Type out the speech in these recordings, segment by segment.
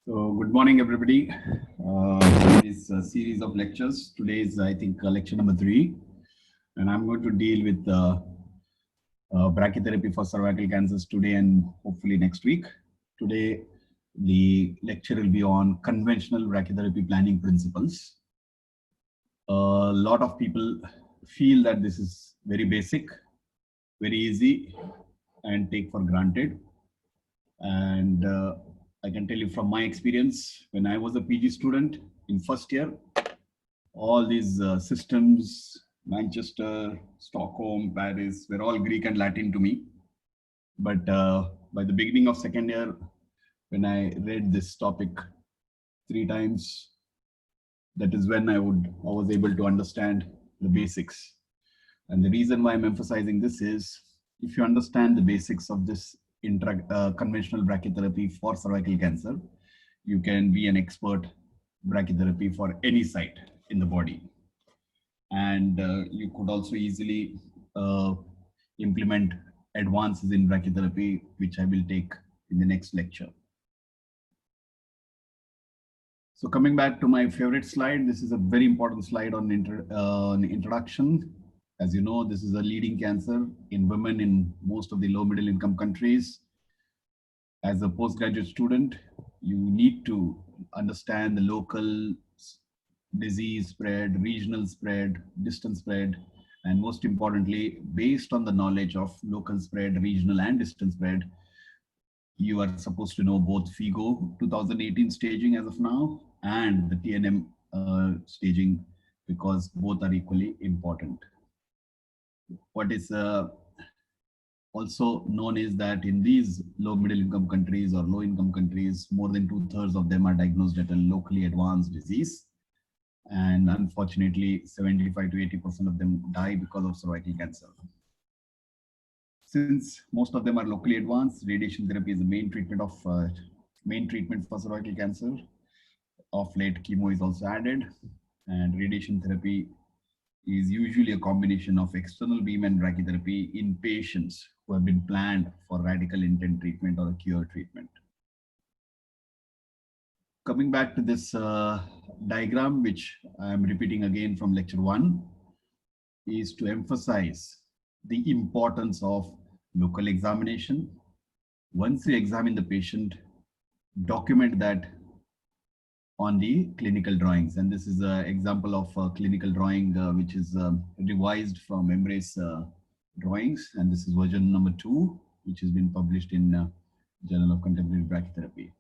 So, good morning, everybody. This series of lectures. Today is, I think, lecture number 3, and I'm going to deal with brachytherapy for cervical cancers today and hopefully next week. Today, the lecture will be on conventional brachytherapy planning principles. A lot of people feel that this is very basic, very easy, and take for granted. And I can tell you from my experience, when I was a PG student in first year, all these systems, Manchester, Stockholm, Paris, were all Greek and Latin to me. But by the beginning of second year, when I read this topic 3 times, that is when I was able to understand the basics. And the reason why I'm emphasizing this is, if you understand the basics of this conventional brachytherapy for cervical cancer, you can be an expert brachytherapy for any site in the body. And you could also easily implement advances in brachytherapy, which I will take in the next lecture. So coming back to my favorite slide, this is a very important slide on introduction. As you know, this is a leading cancer in women in most of the low middle income countries. As a postgraduate student, you need to understand the local disease spread, regional spread, distance spread, and most importantly, based on the knowledge of local spread, regional and distance spread, you are supposed to know both FIGO 2018 staging as of now and the TNM staging, because both are equally important. What is also known is that in these low middle income countries or low income countries, more than 2/3 of them are diagnosed at a locally advanced disease. And unfortunately, 75 to 80% of them die because of cervical cancer. Since most of them are locally advanced, radiation therapy is the main treatment for cervical cancer. Of late, chemo is also added, and radiation therapy is usually a combination of external beam and brachytherapy in patients who have been planned for radical intent treatment or a cure treatment. Coming back to this diagram, which I'm repeating again from lecture 1, is to emphasize the importance of local examination. Once you examine the patient, document that on the clinical drawings. And this is an example of a clinical drawing which is revised from Embrace drawings. And this is version number 2, which has been published in Journal of Contemporary Brachytherapy.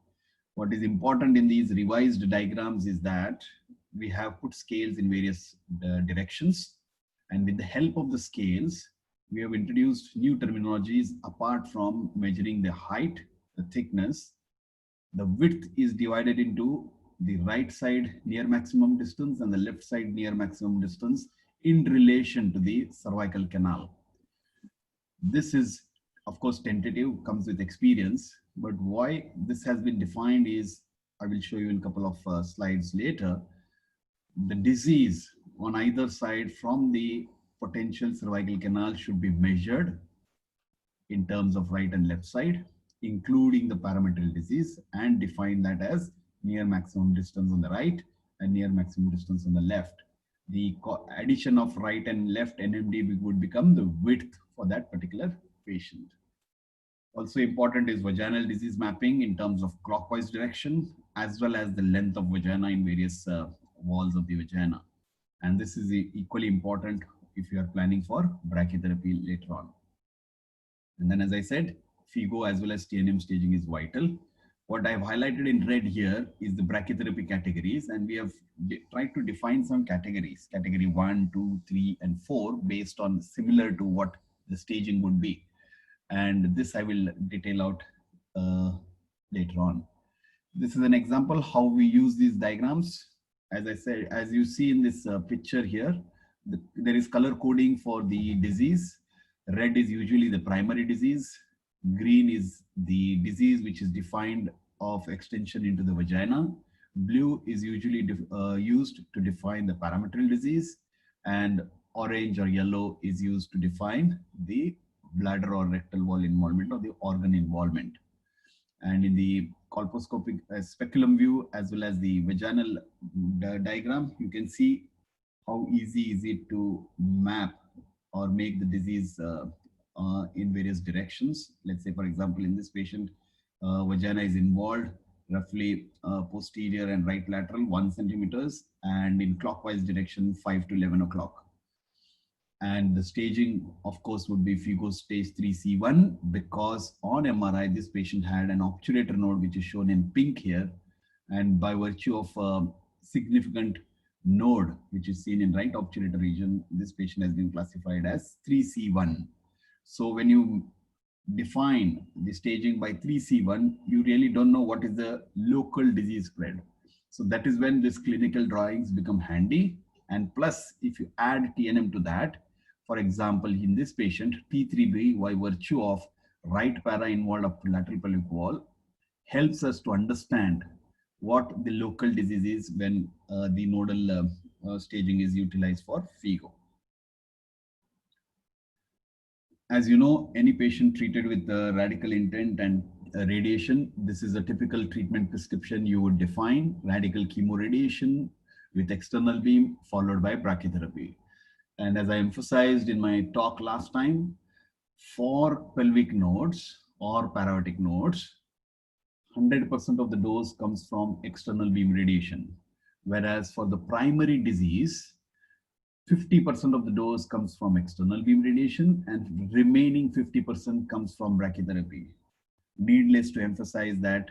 What is important in these revised diagrams is that we have put scales in various directions. And with the help of the scales, we have introduced new terminologies. Apart from measuring the height, the thickness, the width is divided into the right side near maximum distance and the left side near maximum distance in relation to the cervical canal. This is, of course, tentative, comes with experience, but why this has been defined is, I will show you in a couple of slides later. The disease on either side from the potential cervical canal should be measured in terms of right and left side, including the parametrial disease, and define that as near maximum distance on the right and near maximum distance on the left. The addition of right and left NMD would become the width for that particular patient. Also important is vaginal disease mapping in terms of clockwise direction, as well as the length of vagina in various walls of the vagina. And this is equally important if you are planning for brachytherapy later on. And then, as I said, FIGO as well as TNM staging is vital. What I've highlighted in red here is the brachytherapy categories, and we have tried to define some categories, category 1, 2, 3, and 4, based on similar to what the staging would be. And this I will detail out later on. This is an example how we use these diagrams. As I said, as you see in this picture here, there is color coding for the disease. Red is usually the primary disease. Green is the disease which is defined of extension into the vagina. Blue is usually used to define the parametrial disease, and orange or yellow is used to define the bladder or rectal wall involvement or the organ involvement. And in the colposcopic speculum view, as well as the vaginal diagram, you can see how easy is it to map or make the disease in various directions. Let's say, for example, in this patient, vagina is involved, roughly posterior and right lateral 1 centimeters, and in clockwise direction 5 to 11 o'clock. And the staging, of course, would be FIGO stage 3C1, because on MRI, this patient had an obturator node, which is shown in pink here. And by virtue of a significant node, which is seen in right obturator region, this patient has been classified as 3C1. So when you define the staging by 3C1, you really don't know what is the local disease spread. So that is when this clinical drawings become handy. And plus, if you add TNM to that, for example, in this patient, T3B, by virtue of right para involved up to lateral pelvic wall, helps us to understand what the local disease is when the nodal staging is utilized for FIGO. As you know, any patient treated with radical intent and radiation, this is a typical treatment prescription you would define: radical chemoradiation with external beam followed by brachytherapy. And as I emphasized in my talk last time, for pelvic nodes or paravertic nodes, 100% of the dose comes from external beam radiation. Whereas for the primary disease, 50% of the dose comes from external beam radiation and remaining 50% comes from brachytherapy. Needless to emphasize that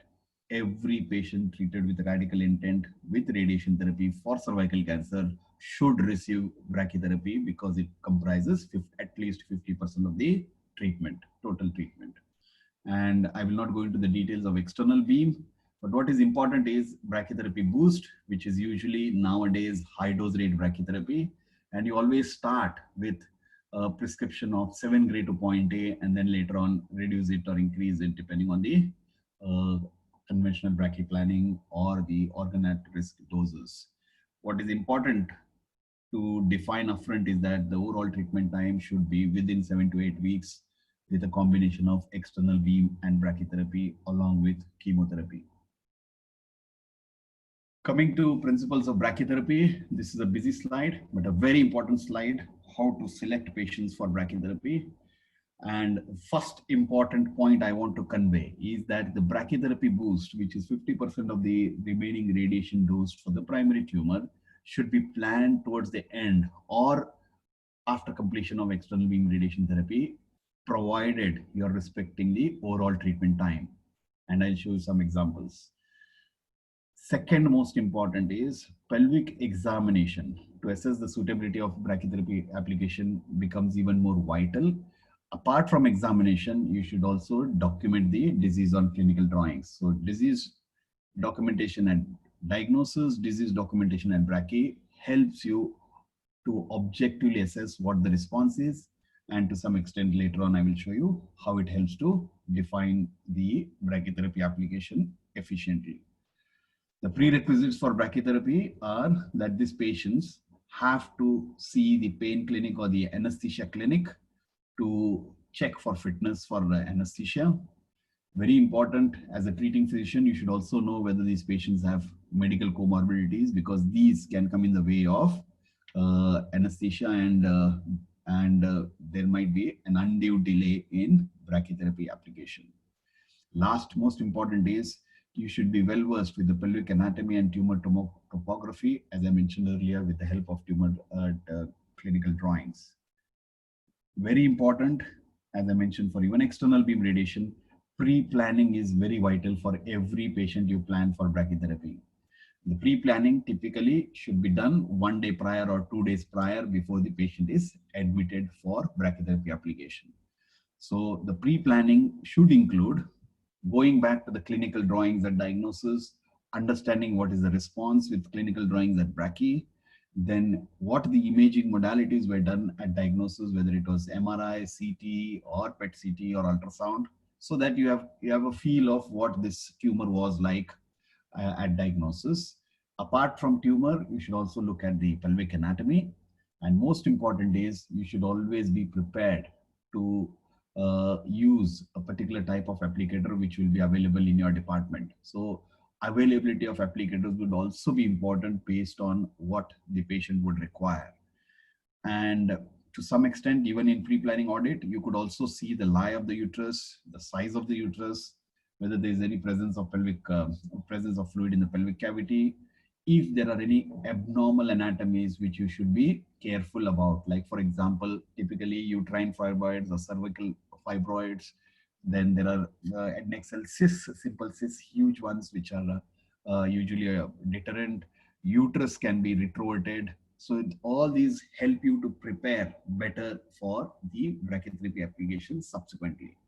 every patient treated with radical intent with radiation therapy for cervical cancer should receive brachytherapy, because it comprises at least 50% of the treatment, total treatment. And I will not go into the details of external beam, but what is important is brachytherapy boost, which is usually nowadays high dose rate brachytherapy. And you always start with a prescription of 7 gray to point A, and then later on reduce it or increase it depending on the conventional brachy planning or the organ at risk doses. What is important to define upfront is that the overall treatment time should be within 7 to 8 weeks, with a combination of external beam and brachytherapy along with chemotherapy. Coming to principles of brachytherapy, this is a busy slide, but a very important slide: how to select patients for brachytherapy. And first important point I want to convey is that the brachytherapy boost, which is 50% of the remaining radiation dose for the primary tumor, should be planned towards the end or after completion of external beam radiation therapy, provided you're respecting the overall treatment time. And I'll show you some examples. Second most important is pelvic examination. To assess the suitability of brachytherapy application becomes even more vital. Apart from examination, you should also document the disease on clinical drawings. So disease documentation and diagnosis, disease documentation and brachy helps you to objectively assess what the response is. And to some extent later on, I will show you how it helps to define the brachytherapy application efficiently. The prerequisites for brachytherapy are that these patients have to see the pain clinic or the anesthesia clinic to check for fitness for anesthesia. Very important, as a treating physician, you should also know whether these patients have medical comorbidities, because these can come in the way of anesthesia, and there might be an undue delay in brachytherapy application. Last most important is you should be well versed with the pelvic anatomy and tumor topography, as I mentioned earlier, with the help of tumor clinical drawings. Very important, as I mentioned, for even external beam radiation, pre-planning is very vital for every patient you plan for brachytherapy. The pre-planning typically should be done 1 day prior or 2 days prior before the patient is admitted for brachytherapy application. So the pre-planning should include going back to the clinical drawings at diagnosis, understanding what is the response with clinical drawings at brachy, then what the imaging modalities were done at diagnosis, whether it was MRI, CT, or PET CT or ultrasound, so that you have a feel of what this tumor was like at diagnosis. Apart from tumor, you should also look at the pelvic anatomy. And most important is you should always be prepared to use a particular type of applicator which will be available in your department. So availability of applicators would also be important based on what the patient would require. And to some extent, even in pre-planning audit, you could also see the lie of the uterus, the size of the uterus, whether there is any presence of presence of fluid in the pelvic cavity, if there are any abnormal anatomies which you should be careful about. Like for example, typically uterine fibroids or cervical fibroids. Then there are adnexal cysts, simple cysts, huge ones, which are usually a deterrent. Uterus can be retroverted. So all these help you to prepare better for the brachytherapy application subsequently.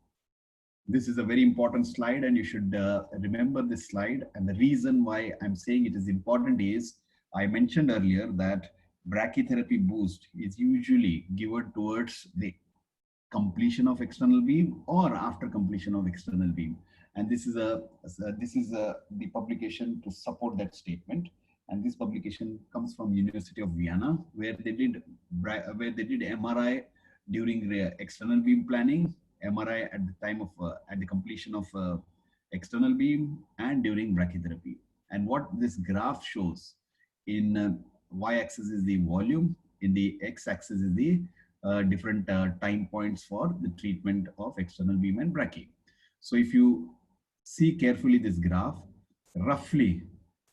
This is a very important slide, and you should remember this slide. And the reason why I'm saying it is important is I mentioned earlier that brachytherapy boost is usually given towards the completion of external beam or after completion of external beam. And this is the publication to support that statement. And this publication comes from University of Vienna, where they did MRI during the external beam planning, MRI at the time of at the completion of external beam, and during brachytherapy. And what this graph shows, in y-axis is the volume, in the x-axis is the different time points for the treatment of external beam and brachy. So if you see carefully this graph, roughly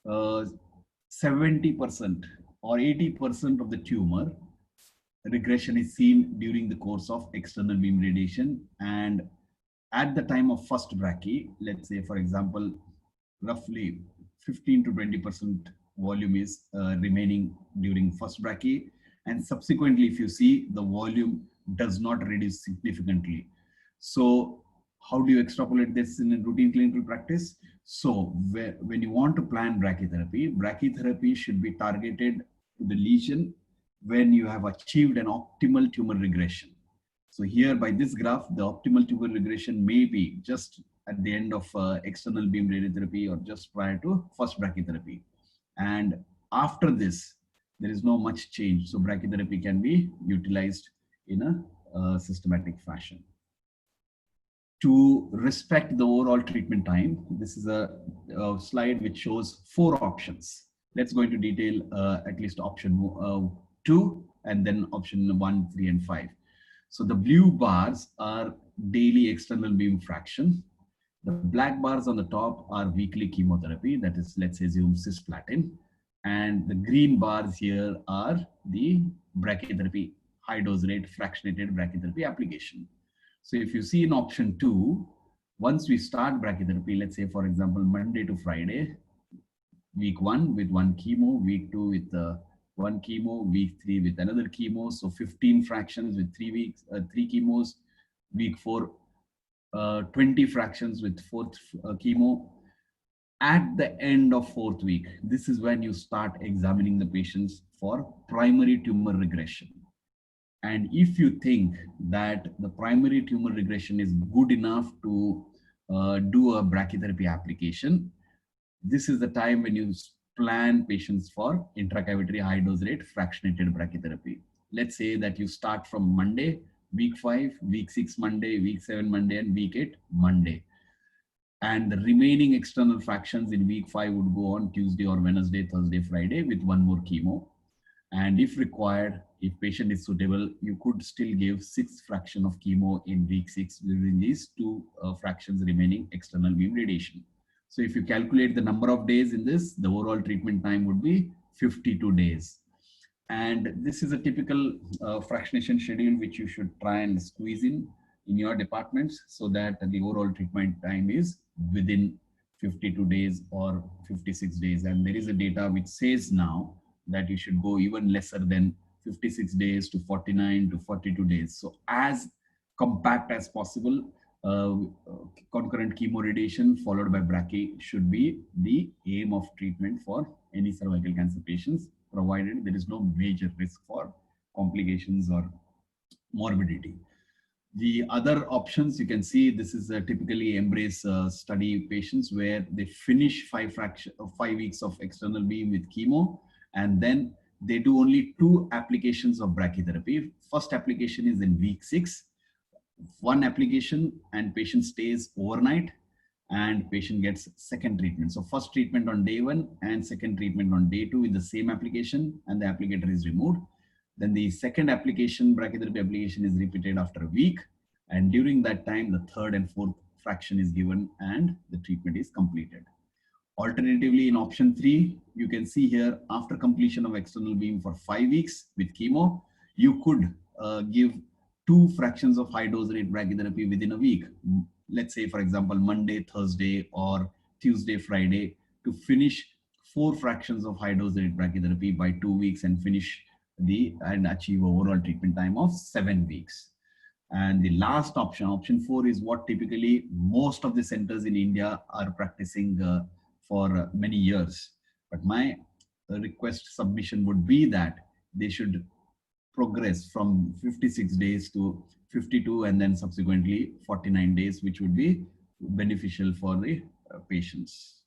70% or 80% of the tumor regression is seen during the course of external beam radiation. And at the time of first brachy, let's say, for example, roughly 15 to 20% volume is remaining during first brachy. And subsequently, if you see, the volume does not reduce significantly. So how do you extrapolate this in a routine clinical practice? So when you want to plan brachytherapy should be targeted to the lesion when you have achieved an optimal tumor regression. So here by this graph, the optimal tumor regression may be just at the end of external beam radiotherapy or just prior to first brachytherapy. And after this, there is no much change. So brachytherapy can be utilized in a systematic fashion. To respect the overall treatment time, this is a slide which shows 4 options. Let's go into detail at least option 2 and then option 1, 3, and 5. So the blue bars are daily external beam fraction. The black bars on the top are weekly chemotherapy, that is, let's assume cisplatin. And the green bars here are the brachytherapy, high dose rate fractionated brachytherapy application. So if you see in option 2, once we start brachytherapy, let's say, for example, Monday to Friday, week 1 with 1 chemo, week 2 with 1 chemo, week 3 with another chemo. So 15 fractions with 3 weeks, 3 chemos, week 4, 20 fractions with 4th chemo. At the end of 4th week, this is when you start examining the patients for primary tumor regression. And if you think that the primary tumor regression is good enough to do a brachytherapy application, this is the time when you plan patients for intracavitary high dose rate fractionated brachytherapy. Let's say that you start from Monday, week 5, week 6 Monday, week 7 Monday, and week 8 Monday. And the remaining external fractions in week 5 would go on Tuesday or Wednesday, Thursday, Friday with 1 more chemo. And if required, if patient is suitable, you could still give 6th fraction of chemo in week 6 during these 2 fractions remaining external beam radiation. So if you calculate the number of days in this, the overall treatment time would be 52 days. And this is a typical fractionation schedule which you should try and squeeze in your departments so that the overall treatment time is within 52 days or 56 days. And there is a data which says now that you should go even lesser than 56 days to 49 to 42 days. So as compact as possible, concurrent chemo radiation followed by brachy should be the aim of treatment for any cervical cancer patients, provided there is no major risk for complications or morbidity. The other options you can see, this is a typically Embrace study patients where they finish 5 weeks of external beam with chemo, and then they do only 2 applications of brachytherapy. First application is in week 6. one application and patient stays overnight, and patient gets second treatment. So first treatment on day 1 and second treatment on day 2 with the same application, and the applicator is removed. Then the second application, brachytherapy application, is repeated after a week, and during that time the third and fourth fraction is given and the treatment is completed. Alternatively, in option 3, you can see here, after completion of external beam for 5 weeks with chemo, you could give 2 fractions of high dose rate brachytherapy within a week. Let's say, for example, Monday, Thursday, or Tuesday, Friday, to finish 4 fractions of high dose rate brachytherapy by 2 weeks and finish and achieve overall treatment time of 7 weeks. And the last option, option 4, is what typically most of the centers in India are practicing for many years. But my request submission would be that they should progress from 56 days to 52 and then subsequently 49 days, which would be beneficial for the patients.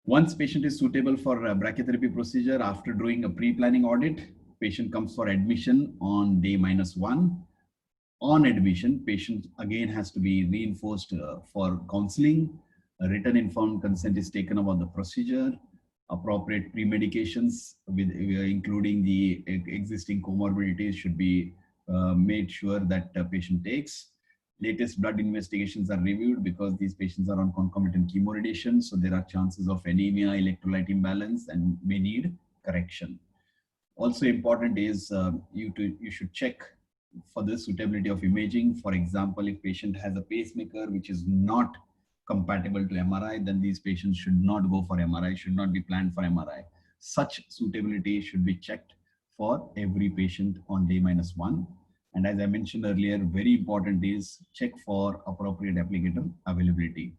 Once patient is suitable for a brachytherapy procedure, after doing a pre-planning audit, patient comes for admission on day -1. On admission, patient again has to be reinforced for counseling. A written informed consent is taken about the procedure. Appropriate pre-medications, including the existing comorbidities, should be made sure that the patient takes. Latest blood investigations are reviewed because these patients are on concomitant chemoradiation, so there are chances of anemia, electrolyte imbalance, and may need correction. Also important is you should check for the suitability of imaging. For example, if patient has a pacemaker which is not compatible to MRI, then these patients should not go for MRI, should not be planned for MRI. Such suitability should be checked for every patient on day -1. And as I mentioned earlier, very important is check for appropriate applicator availability.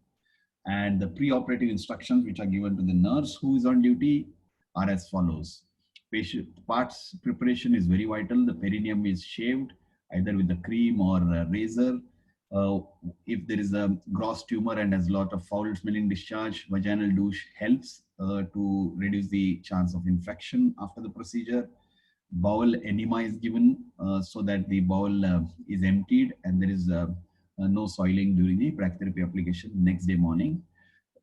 And the pre-operative instructions which are given to the nurse who is on duty are as follows. Patient parts preparation is very vital. The perineum is shaved either with a cream or a razor. If there is a gross tumor and has a lot of foul smelling discharge, vaginal douche helps to reduce the chance of infection after the procedure. Bowel enema is given so that the bowel is emptied and there is no soiling during the brachytherapy application next day morning.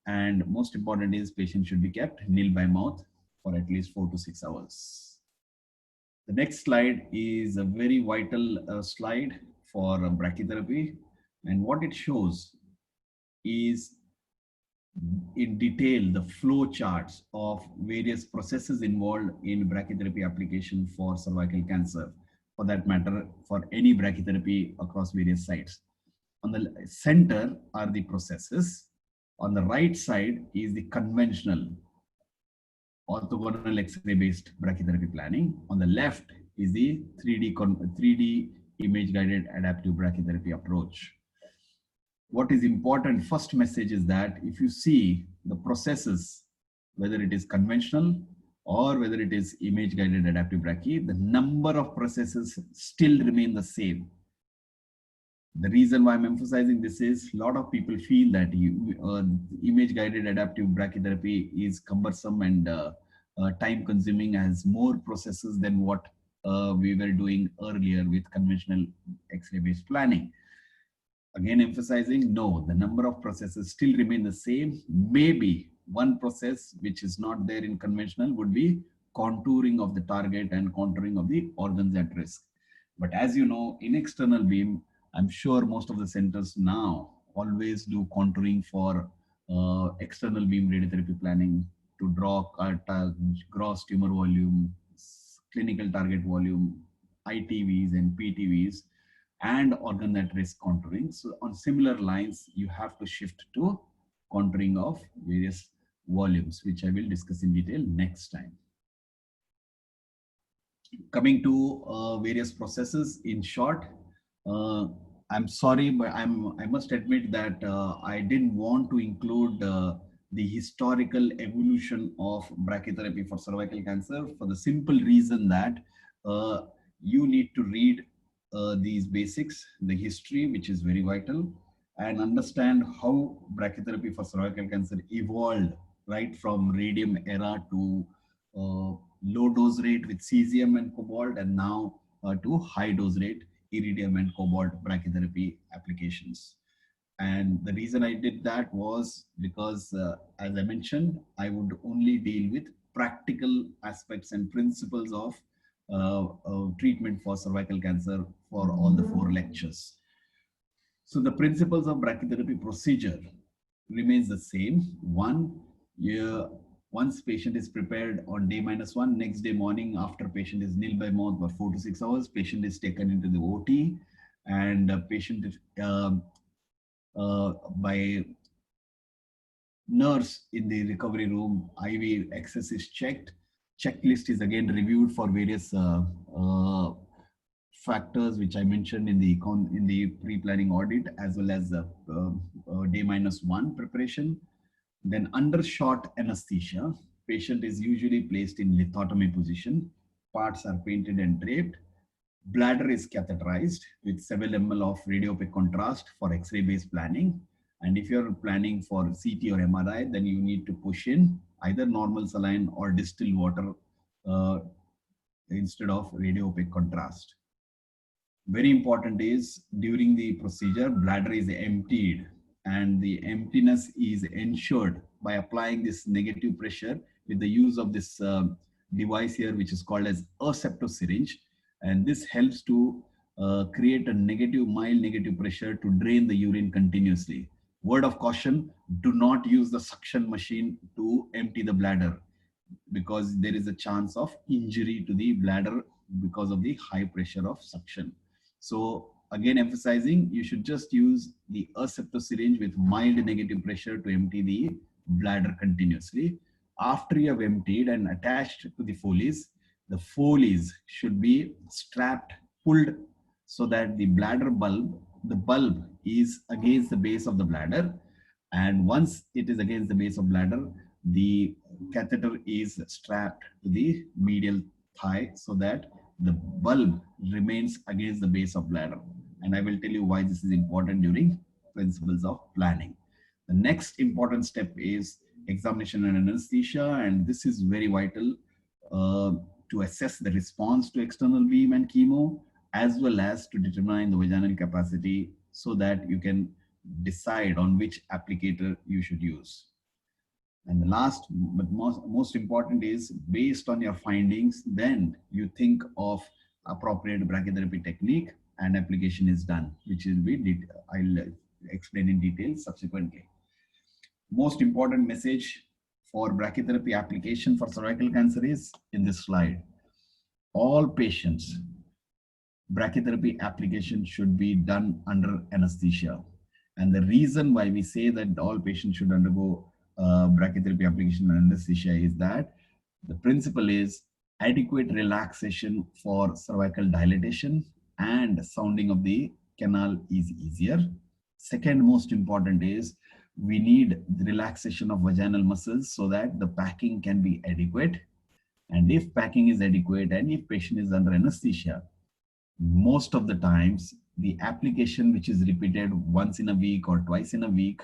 And most important is patient should be kept nil by mouth for at least 4 to 6 hours. The next slide is a very vital slide for brachytherapy, and what it shows is in detail the flow charts of various processes involved in brachytherapy application for cervical cancer, for that matter for any brachytherapy across various sites. On the center are the processes. On the right side is the conventional orthogonal X-ray based brachytherapy planning. On the left is the 3D image guided adaptive brachytherapy approach. What is important, first message is that if you see the processes, whether it is conventional or whether it is image guided adaptive brachy, the number of processes still remain the same. The reason why I'm emphasizing this is a lot of people feel that image guided adaptive brachytherapy is cumbersome and time consuming, as more processes than what we were doing earlier with conventional X-ray based planning. Again, emphasizing, no, the number of processes still remain the same. Maybe one process which is not there in conventional would be contouring of the target and contouring of the organs at risk. But as you know, in external beam, I'm sure most of the centers now always do contouring for external beam radiotherapy planning to draw gross tumor volume, clinical target volume, ITVs and PTVs, and organ at risk contouring. So on similar lines, you have to shift to contouring of various volumes, which I will discuss in detail next time. Coming to various processes in short, I'm sorry, but I must admit that I didn't want to include the historical evolution of brachytherapy for cervical cancer for the simple reason that you need to read these basics, the history, which is very vital, and understand how brachytherapy for cervical cancer evolved right from radium era to low dose rate with cesium and cobalt, and now to high dose rate iridium and cobalt brachytherapy applications. And the reason I did that was because, as I mentioned, I would only deal with practical aspects and principles of treatment for cervical cancer for all the 4 lectures. So the principles of brachytherapy procedure remains the same. One, once patient is prepared on day -1, next day morning after patient is nil by mouth for 4 to 6 hours, patient is taken into the OT, and patient is, by nurse in the recovery room, IV access is checked. Checklist is again reviewed for various factors which I mentioned in the pre-planning audit, as well as day -1 preparation. Then under short anesthesia, patient is usually placed in lithotomy position. Parts are painted and draped. Bladder is catheterized with 7 ml of radiopaque contrast for X-ray based planning. And if you're planning for CT or MRI, then you need to push in either normal saline or distilled water instead of radiopaque contrast. Very important is during the procedure, bladder is emptied, and the emptiness is ensured by applying this negative pressure with the use of this device here, which is called as a septosyringe. And this helps to create a mild negative pressure to drain the urine continuously. Word of caution, do not use the suction machine to empty the bladder, because there is a chance of injury to the bladder because of the high pressure of suction. So again, emphasizing, you should just use the asepto syringe with mild negative pressure to empty the bladder continuously. After you have emptied and attached to the Foley's should be strapped, pulled, so that the bulb is against the base of the bladder. And once it is against the base of bladder, the catheter is strapped to the medial thigh so that the bulb remains against the base of bladder. And I will tell you why this is important during principles of planning. The next important step is examination and anesthesia, and this is very vital to assess the response to external beam and chemo, as well as to determine the vaginal capacity so that you can decide on which applicator you should use. And the last but most important is, based on your findings, then you think of appropriate brachytherapy technique and application is done, which will be I'll explain in detail subsequently. Most important message for brachytherapy application for cervical cancer is in this slide. All patients, brachytherapy application should be done under anesthesia. And the reason why we say that all patients should undergo brachytherapy application and anesthesia is that the principle is adequate relaxation for cervical dilatation and sounding of the canal is easier. Second most important is we need the relaxation of vaginal muscles so that the packing can be adequate. And if packing is adequate and if patient is under anesthesia, most of the times the application which is repeated once in a week or twice in a week,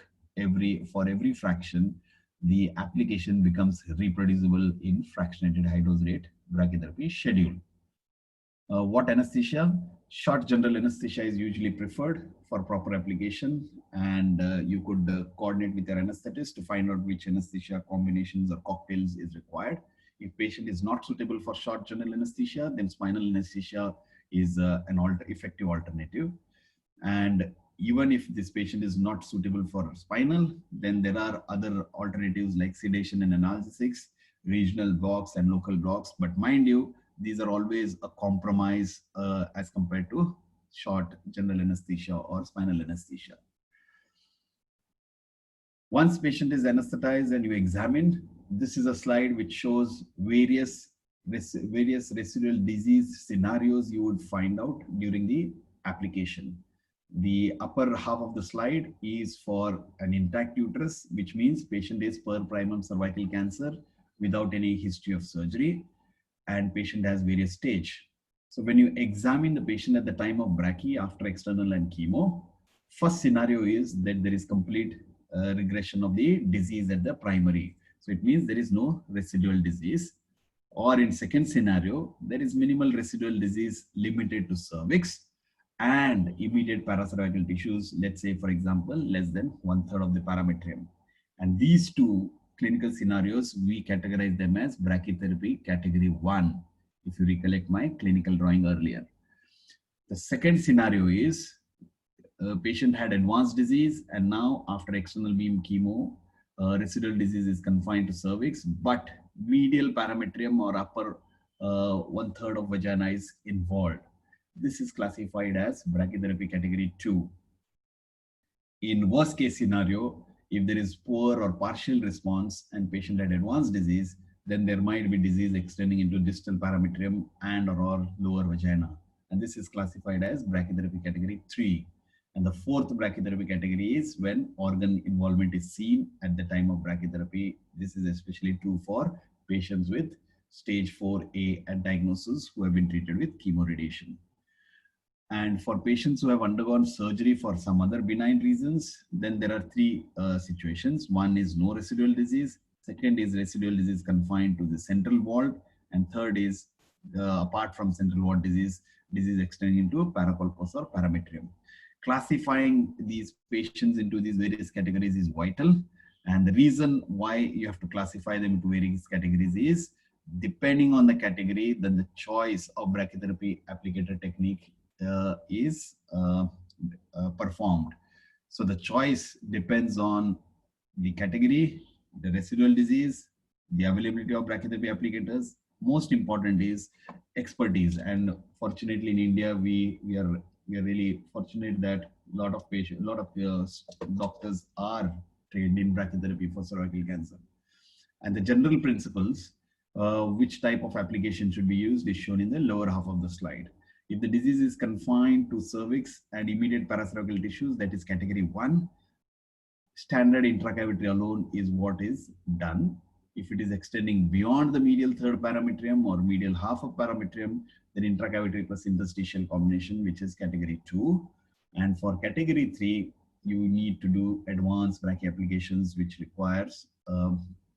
for every fraction, the application becomes reproducible in fractionated high dose rate brachytherapy schedule. What anesthesia? Short general anesthesia is usually preferred for proper application, and you could coordinate with your anesthetist to find out which anesthesia combinations or cocktails is required. If patient is not suitable for short general anesthesia, then spinal anesthesia is an effective alternative. And even if this patient is not suitable for spinal, then there are other alternatives like sedation and analgesics, regional blocks and local blocks. But mind you, these are always a compromise as compared to short general anesthesia or spinal anesthesia. Once patient is anesthetized and you examine, this is a slide which shows various residual disease scenarios you would find out during the application. The upper half of the slide is for an intact uterus, which means patient is per primum cervical cancer without any history of surgery, and patient has various stage. So when you examine the patient at the time of brachy after external and chemo, first scenario is that there is complete regression of the disease at the primary. So it means there is no residual disease. Or in second scenario, there is minimal residual disease limited to cervix, and immediate paracervical tissues, let's say, for example, less than 1/3 of the parametrium. And these two clinical scenarios, we categorize them as brachytherapy category 1, if you recollect my clinical drawing earlier. The second scenario is a patient had advanced disease, and now after external beam chemo, residual disease is confined to cervix, but medial parametrium or upper 1/3 of vagina is involved. This is classified as brachytherapy category 2. In worst case scenario, if there is poor or partial response and patient had advanced disease, then there might be disease extending into distal parametrium and or lower vagina. And this is classified as brachytherapy category 3. And the fourth brachytherapy category is when organ involvement is seen at the time of brachytherapy. This is especially true for patients with stage 4A at diagnosis who have been treated with chemoradiation. And for patients who have undergone surgery for some other benign reasons, then there are three situations. One is no residual disease. Second is residual disease confined to the central wall. And third is apart from central wall disease, disease extending into paracolpus or parametrium. Classifying these patients into these various categories is vital. And the reason why you have to classify them into various categories is depending on the category, then the choice of brachytherapy applicator technique is performed. So the choice depends on the category, the residual disease, the availability of brachytherapy applicators. Most important is expertise. And fortunately in India, we are really fortunate that a lot of doctors are trained in brachytherapy for cervical cancer. And the general principles, which type of application should be used, is shown in the lower half of the slide. If the disease is confined to cervix and immediate paracervical tissues, that is category 1, standard intracavitary alone is what is done. If it is extending beyond the medial third parametrium or medial half of parametrium, then intracavitary plus interstitial combination, which is category 2. And for category 3, you need to do advanced brachy applications, which requires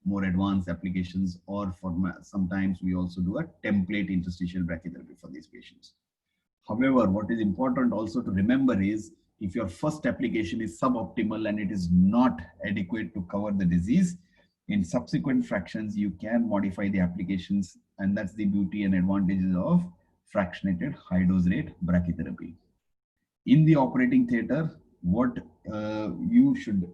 more advanced applications, or for sometimes we also do a template interstitial brachytherapy for these patients. However, what is important also to remember is if your first application is suboptimal and it is not adequate to cover the disease, in subsequent fractions, you can modify the applications, and that's the beauty and advantages of fractionated high dose rate brachytherapy. In the operating theater, what you should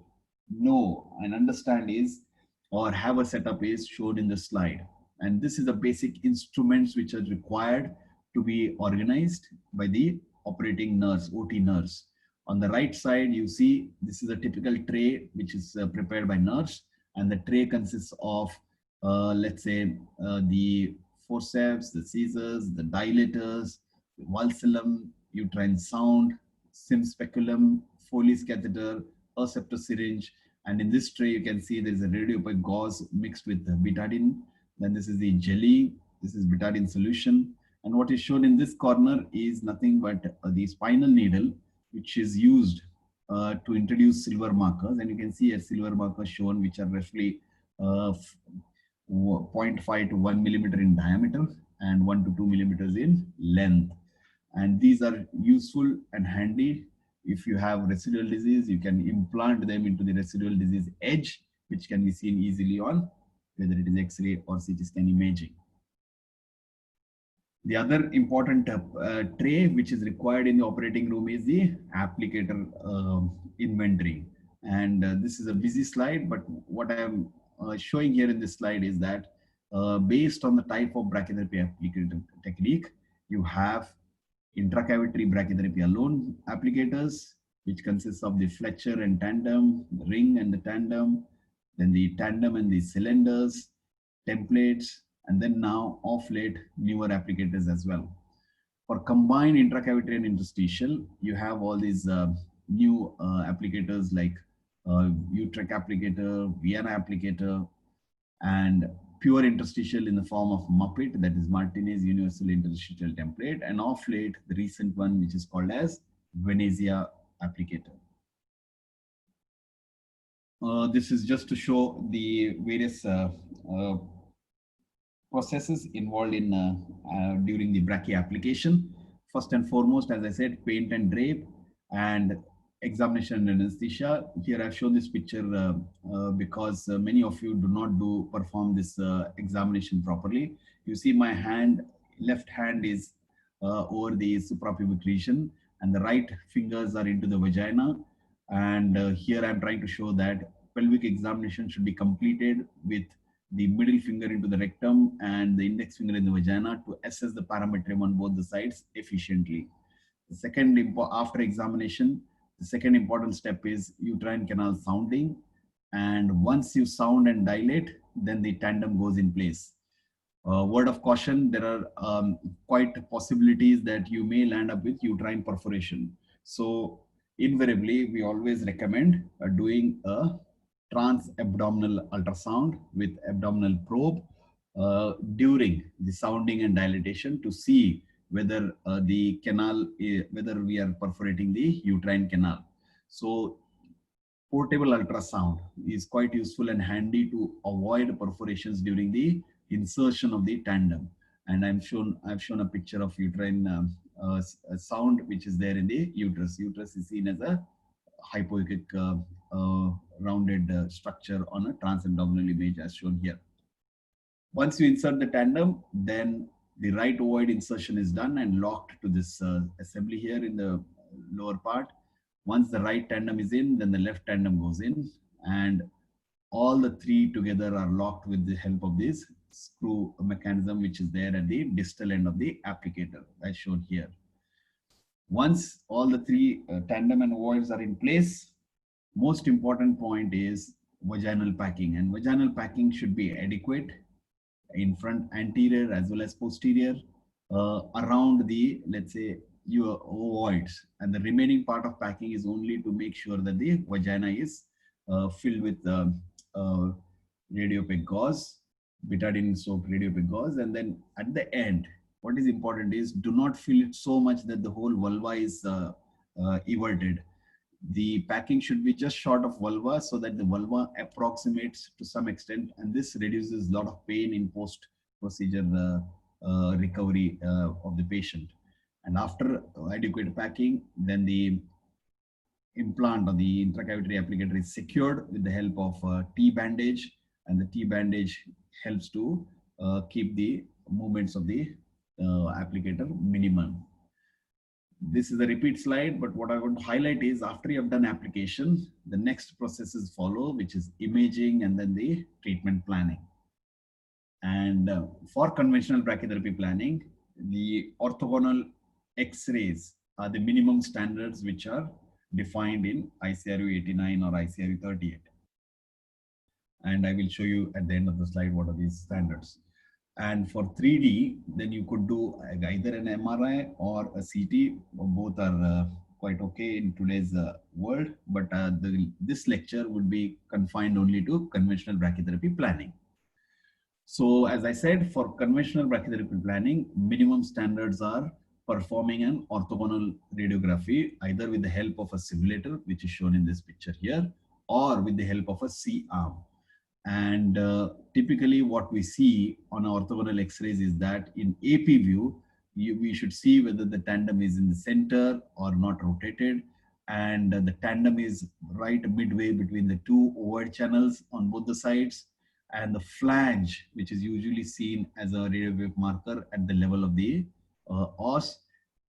know and understand is, or have a setup is shown in the slide. And this is the basic instruments which are required to be organized by the operating nurse, OT nurse. On the right side, you see this is a typical tray which is prepared by nurse, and the tray consists of, let's say, the forceps, the scissors, the dilators, the valcellum, uterine sound, sim speculum, Foley's catheter, Herceptin syringe, and in this tray you can see there is a radiopaque gauze mixed with betadine. Then this is the jelly. This is betadine solution. And what is shown in this corner is nothing but the spinal needle, which is used to introduce silver markers. And you can see a silver marker shown, which are roughly 0.5 to 1 millimeter in diameter and 1 to 2 millimeters in length. And these are useful and handy. If you have residual disease, you can implant them into the residual disease edge, which can be seen easily on whether it is X-ray or CT scan imaging. The other important tray which is required in the operating room is the applicator inventory. And this is a busy slide, but what I am showing here in this slide is that based on the type of brachytherapy applicator technique, you have intracavitary brachytherapy alone applicators, which consists of the Fletcher and tandem, the ring and the tandem, then the tandem and the cylinders, templates, and then now off late newer applicators as well. For combined intracavitary and interstitial, you have all these new applicators like Utrecht applicator, Vienna applicator, and pure interstitial in the form of Muppet, that is Martinez Universal Interstitial Template, and off late the recent one which is called as Venezia applicator. This is just to show the various processes involved in during the brachy application. first and foremost, as I said, paint and drape and examination and anesthesia. Here I've shown this picture because many of you do not perform this examination properly. You see my hand, left hand is over the suprapubic region and the right fingers are into the vagina. And here I'm trying to show that pelvic examination should be completed with the middle finger into the rectum and the index finger in the vagina to assess the parametrium on both the sides efficiently. The second, after examination, the second important step is uterine canal sounding. And once you sound and dilate, then the tandem goes in place. Word of caution, there are quite possibilities that you may land up with uterine perforation. So invariably, we always recommend doing a trans-abdominal ultrasound with abdominal probe during the sounding and dilatation to see whether the canal, whether we are perforating the uterine canal. So portable ultrasound is quite useful and handy to avoid perforations during the insertion of the tandem. And I've shown a picture of uterine sound which is there in the uterus. Uterus is seen as a hypoechoic rounded structure on a transabdominal image as shown here. Once you insert the tandem, then the right ovoid insertion is done and locked to this assembly here in the lower part. Once the right tandem is in, then the left tandem goes in, and all the three together are locked with the help of this screw mechanism, which is there at the distal end of the applicator, as shown here. Once all the three tandem and ovoids are in place, most important point is vaginal packing, and vaginal packing should be adequate in front, anterior as well as posterior, around the, let's say, your ovoids, and the remaining part of packing is only to make sure that the vagina is filled with radiopaque gauze, betadine soaked radiopaque gauze. And then at the end, what is important is do not fill it so much that the whole vulva is everted. The packing should be just short of vulva so that the vulva approximates to some extent, and this reduces a lot of pain in post procedure recovery of the patient. And after adequate packing, then the implant or the intracavitary applicator is secured with the help of T bandage, and the T bandage helps to keep the movements of the applicator minimum. This is a repeat slide, but what I want to highlight is after you have done application, the next processes follow, which is imaging and then the treatment planning. And for conventional brachytherapy planning, the orthogonal X-rays are the minimum standards which are defined in ICRU 89 or ICRU 38. And I will show you at the end of the slide what are these standards. And for 3D, then you could do either an MRI or a CT. Both are quite okay in today's world, but this lecture would be confined only to conventional brachytherapy planning. So as I said, for conventional brachytherapy planning, minimum standards are performing an orthogonal radiography, either with the help of a simulator, which is shown in this picture here, or with the help of a C-arm. And typically what we see on orthogonal X-rays is that in AP view, we should see whether the tandem is in the center or not rotated. And the tandem is right midway between the two ovoid channels on both the sides. And the flange, which is usually seen as a radiographic marker at the level of the os,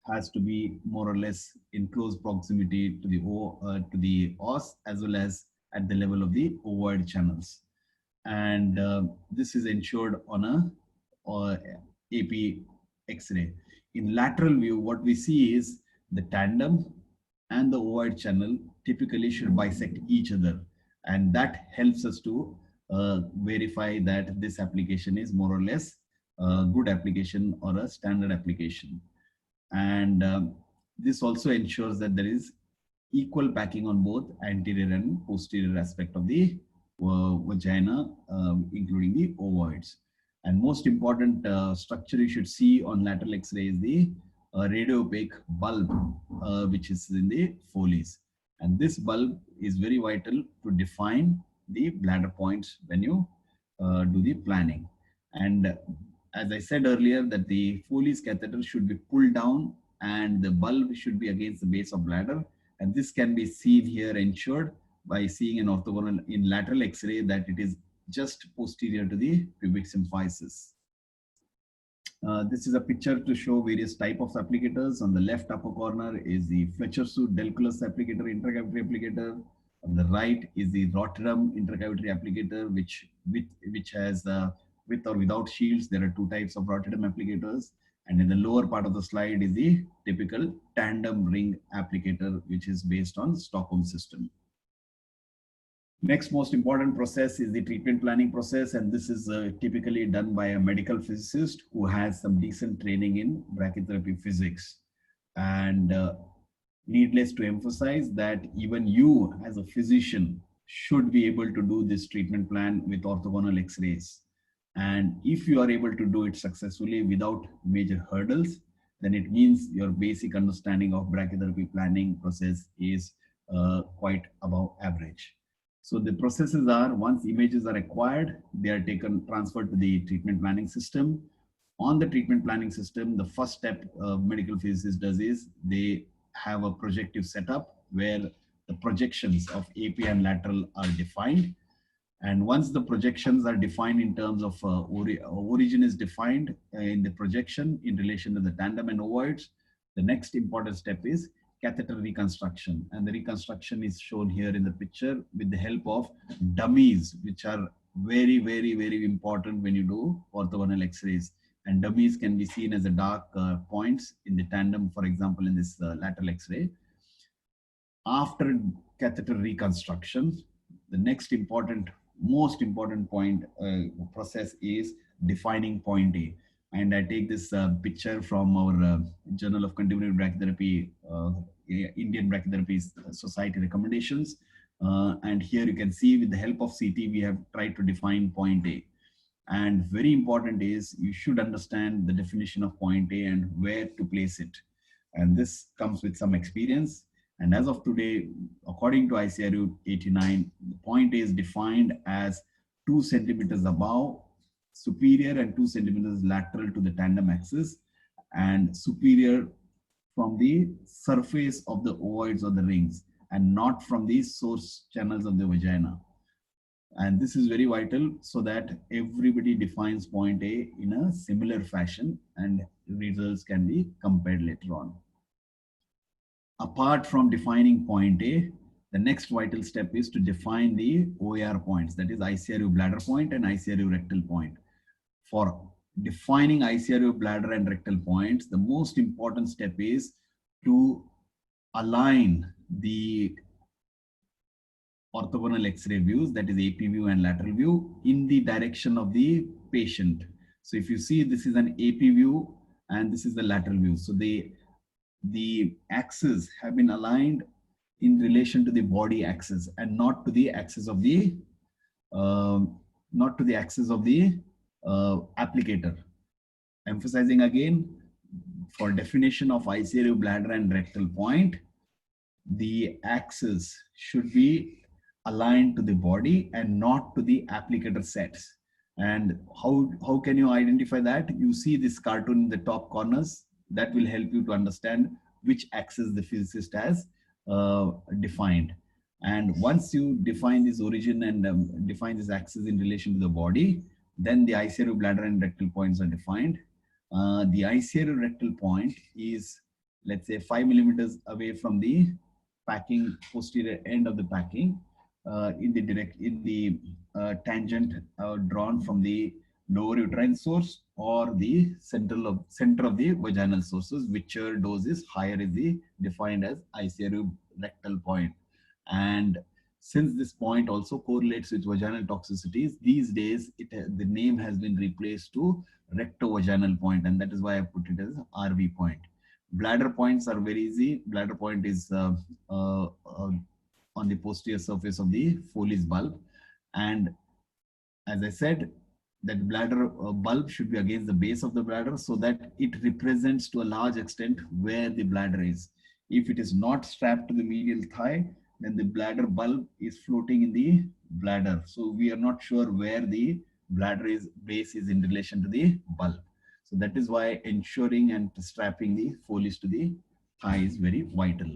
has to be more or less in close proximity to the os, as well as at the level of the ovoid channels. And this is ensured on a AP X-ray. In lateral view, what we see is the tandem and the ovoid channel typically should bisect each other, and that helps us to verify that this application is more or less a good application or a standard application. And this also ensures that there is equal packing on both anterior and posterior aspect of the vagina, including the ovoids. And most important structure you should see on lateral X-ray is the radiopaque bulb, which is in the Foley's. And this bulb is very vital to define the bladder points when you do the planning. And as I said earlier, that the Foley's catheter should be pulled down and the bulb should be against the base of bladder. And this can be seen here, ensured by seeing an orthogonal in lateral X-ray that it is just posterior to the pubic symphysis. This is a picture to show various type of applicators. On the left upper corner is the Fletcher-Suit Delculus applicator, intercavitary applicator. On the right is the Rotterdam intercavitary applicator, which has with or without shields. There are two types of Rotterdam applicators. And in the lower part of the slide is the typical tandem ring applicator, which is based on Stockholm system. Next most important process is the treatment planning process, and this is typically done by a medical physicist who has some decent training in brachytherapy physics. And needless to emphasize that even you as a physician should be able to do this treatment plan with orthogonal X-rays. And if you are able to do it successfully without major hurdles, then it means your basic understanding of brachytherapy planning process is quite above average. So the processes are, once images are acquired, they are transferred to the treatment planning system. On the treatment planning system, the first step a medical physicist does is they have a projective setup where the projections of AP and lateral are defined. And once the projections are defined in terms of origin is defined in the projection in relation to the tandem and ovoids, the next important step is catheter reconstruction. And the reconstruction is shown here in the picture with the help of dummies, which are very, very, very important when you do orthogonal X-rays. And dummies can be seen as the dark points in the tandem, for example, in this lateral X-ray. After catheter reconstruction, the next most important point process is defining point A. And I take this picture from our Journal of Contemporary Brachytherapy, Indian Brachytherapy Society recommendations. And here you can see with the help of CT, we have tried to define point A. And very important is you should understand the definition of point A and where to place it. And this comes with some experience. And as of today, according to ICRU 89, the point A is defined as 2 centimeters above superior and 2 centimeters lateral to the tandem axis, and superior from the surface of the ovoids or the rings, and not from the source channels of the vagina. And this is very vital so that everybody defines point A in a similar fashion and results can be compared later on. Apart from defining point A, the next vital step is to define the OAR points, that is ICRU bladder point and ICRU rectal point. For defining ICRU bladder and rectal points, the most important step is to align the orthogonal X-ray views, that is AP view and lateral view, in the direction of the patient. So if you see, this is an AP view and this is the lateral view. So the axes have been aligned in relation to the body axis and not to the axis of the applicator. Emphasizing again, for definition of ICRU bladder and rectal point, the axis should be aligned to the body and not to the applicator sets. And how can you identify that? You see this cartoon in the top corners. That will help you to understand which axis the physicist has defined. And once you define this origin and define this axis in relation to the body, then the ICRU bladder and rectal points are defined. The ICRU rectal point is, let's say, 5 millimeters away from the packing, posterior end of the packing, in the tangent drawn from the lower uterine source or the center of the vaginal sources. Whichever dose is higher is defined as ICRU rectal point. And since this point also correlates with vaginal toxicities, these days the name has been replaced to rectovaginal point, and that is why I put it as RV point. Bladder points are very easy. Bladder point is on the posterior surface of the Foley's bulb, and as I said, that bladder bulb should be against the base of the bladder so that it represents to a large extent where the bladder is. If it is not strapped to the medial thigh, then the bladder bulb is floating in the bladder. So we are not sure where the bladder base is in relation to the bulb. So that is why ensuring and strapping the Foley's to the thigh is very vital.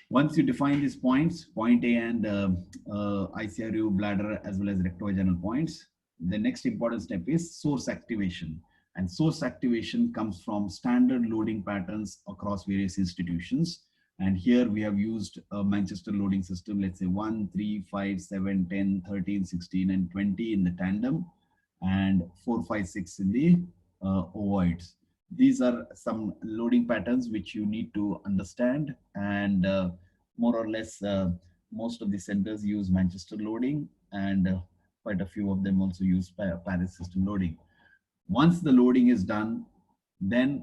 Once you define these points, point A and ICRU, bladder, as well as rectovaginal points, the next important step is source activation. And source activation comes from standard loading patterns across various institutions. And here we have used a Manchester loading system, let's say 1, 3, 5, 7, 10, 13, 16, and 20 in the tandem, and 4, 5, 6 in the ovoids. These are some loading patterns which you need to understand, and more or less most of the centers use Manchester loading, and quite a few of them also use Paris system loading. Once the loading is done, then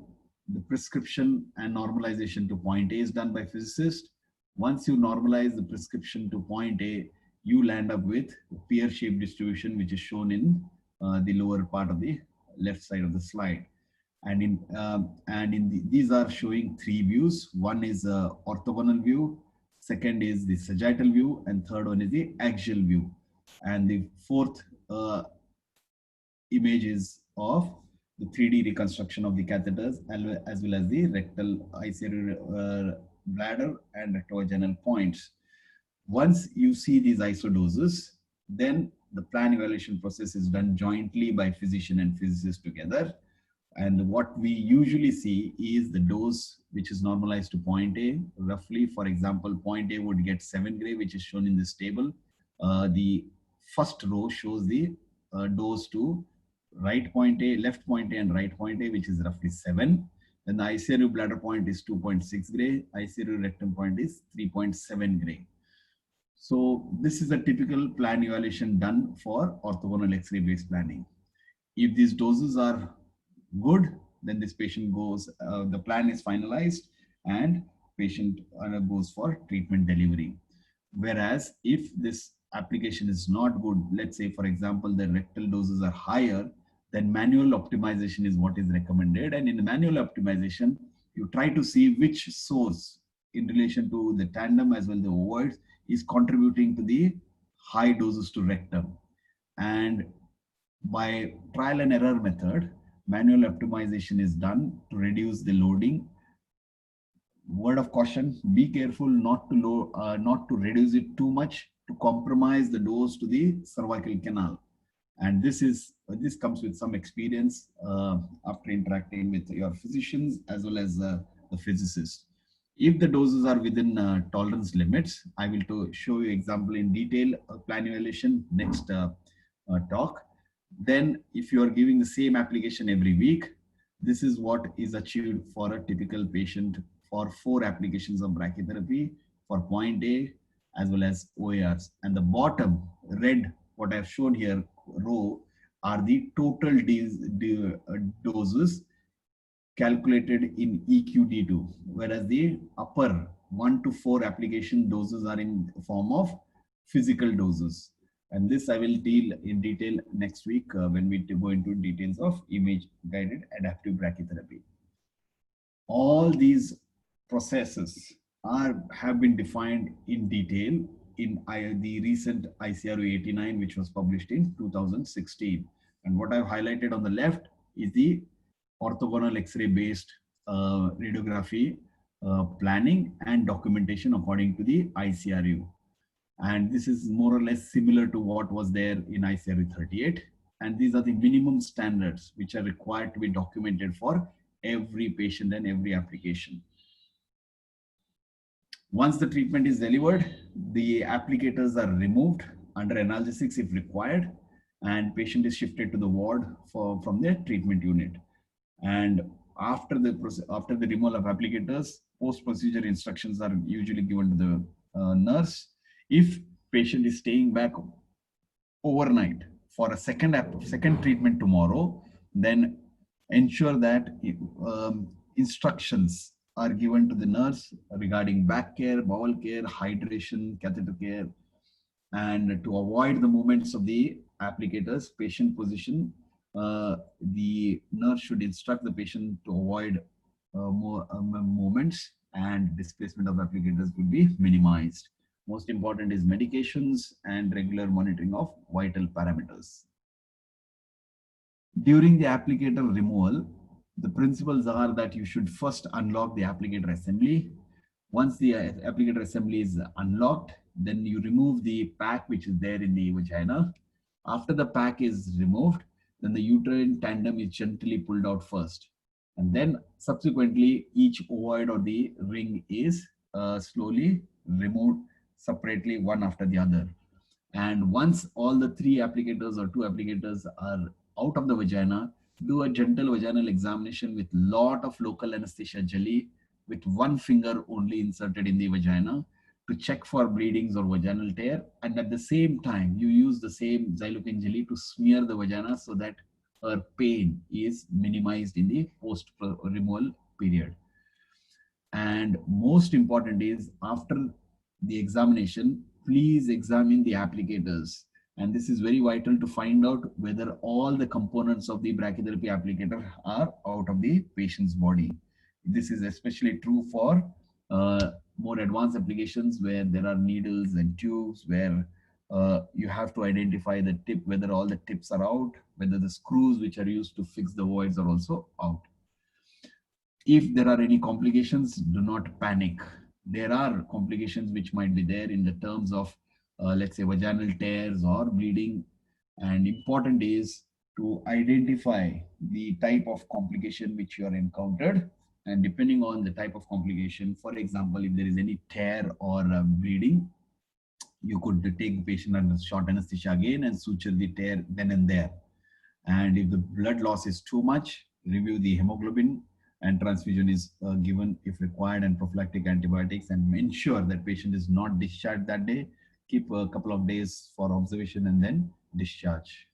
the prescription and normalization to point A is done by physicist. Once you normalize the prescription to point A, you land up with pear-shaped distribution, which is shown in the lower part of the left side of the slide. And these are showing three views. One is a orthogonal view, second is the sagittal view, and third one is the axial view. And the fourth image is of the 3D reconstruction of the catheters, as well as the rectal ICRU bladder and rectovaginal points. Once you see these isodoses, then the plan evaluation process is done jointly by physician and physicist together. And what we usually see is the dose which is normalized to point A. Roughly, for example, point A would get 7 gray, which is shown in this table. The first row shows the dose to right point A, left point A, and right point A, which is roughly 7. Then the ICRU bladder point is 2.6 gray. ICRU rectum point is 3.7 gray. So this is a typical plan evaluation done for orthogonal X-ray based planning. If these doses are good, then this patient goes, the plan is finalized, and patient goes for treatment delivery. Whereas if this application is not good, let's say, for example, the rectal doses are higher, then manual optimization is what is recommended. And in the manual optimization, you try to see which source in relation to the tandem as well the ovoids is contributing to the high doses to rectum. And by trial and error method, manual optimization is done to reduce the loading. Word of caution: be careful not to reduce it too much to compromise the dose to the cervical canal. And this comes with some experience after interacting with your physicians as well as the physicist. If the doses are within tolerance limits, I will show you example in detail plan evaluation next talk. Then if you are giving the same application every week, this is what is achieved for a typical patient for 4 applications of brachytherapy for point A as well as OARs. And the bottom red, what I've shown here, row, are the total doses calculated in EQD2, whereas the upper 1 to 4 application doses are in the form of physical doses. And this I will deal in detail next week when we go into details of image-guided adaptive brachytherapy. All these processes have been defined in detail in the recent ICRU 89, which was published in 2016. And what I've highlighted on the left is the orthogonal X-ray based radiography planning and documentation according to the ICRU. And this is more or less similar to what was there in ICRU 38. And these are the minimum standards which are required to be documented for every patient and every application. Once the treatment is delivered, the applicators are removed under analgesics if required, and patient is shifted to the ward from the treatment unit. And after the removal of applicators, post-procedure instructions are usually given to the nurse. If patient is staying back overnight for a second treatment tomorrow, then ensure that instructions are given to the nurse regarding back care, bowel care, hydration, catheter care, and to avoid the movements of the applicators, patient position, the nurse should instruct the patient to avoid more movements, and displacement of applicators will be minimized. Most important is medications and regular monitoring of vital parameters. During the applicator removal, the principles are that you should first unlock the applicator assembly. Once the applicator assembly is unlocked, then you remove the pack which is there in the vagina. After the pack is removed, then the uterine tandem is gently pulled out first. And then subsequently, each ovoid or the ring is slowly removed separately, one after the other. And once all the three applicators or two applicators are out of the vagina, do a gentle vaginal examination with lot of local anesthesia jelly with one finger only inserted in the vagina to check for bleedings or vaginal tear. And at the same time, you use the same xylocaine jelly to smear the vagina so that her pain is minimized in the post-removal period. And most important is after the examination, please examine the applicators. And this is very vital to find out whether all the components of the brachytherapy applicator are out of the patient's body. This is especially true for more advanced applications where there are needles and tubes, where you have to identify the tip, whether all the tips are out, whether the screws which are used to fix the voids are also out. If there are any complications, do not panic. There are complications which might be there in the terms of, let's say, vaginal tears or bleeding. And important is to identify the type of complication which you are encountered. And depending on the type of complication, for example, if there is any tear or bleeding, you could take the patient under short anesthesia again and suture the tear then and there. And if the blood loss is too much, review the hemoglobin and transfusion is given if required, and prophylactic antibiotics, and ensure that patient is not discharged that day. Keep a couple of days for observation and then discharge.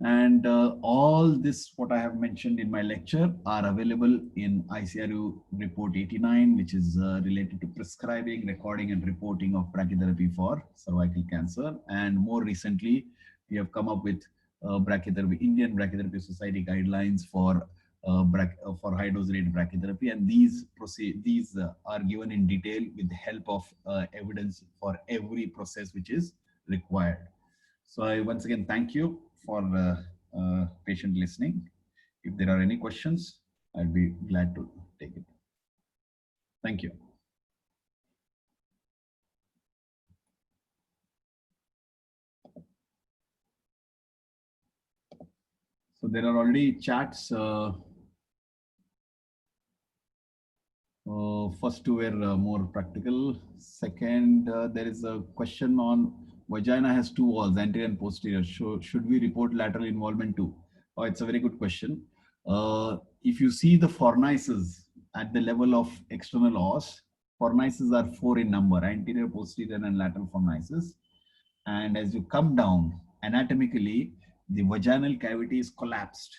And all this, what I have mentioned in my lecture, are available in ICRU report 89, which is related to prescribing, recording, and reporting of brachytherapy for cervical cancer. And more recently, we have come up with brachytherapy, Indian Brachytherapy Society guidelines for high dose rate brachytherapy, and these are given in detail with the help of evidence for every process which is required. So I once again thank you for patient listening. If there are any questions, I'd be glad to take it. Thank you. So there are already chats. First two were more practical. Second, there is a question on vagina has two walls, anterior and posterior. Should we report lateral involvement too? Oh, it's a very good question. If you see the fornices at the level of external os, fornices are 4 in number, anterior, posterior, and lateral fornices. And as you come down anatomically, the vaginal cavity is collapsed,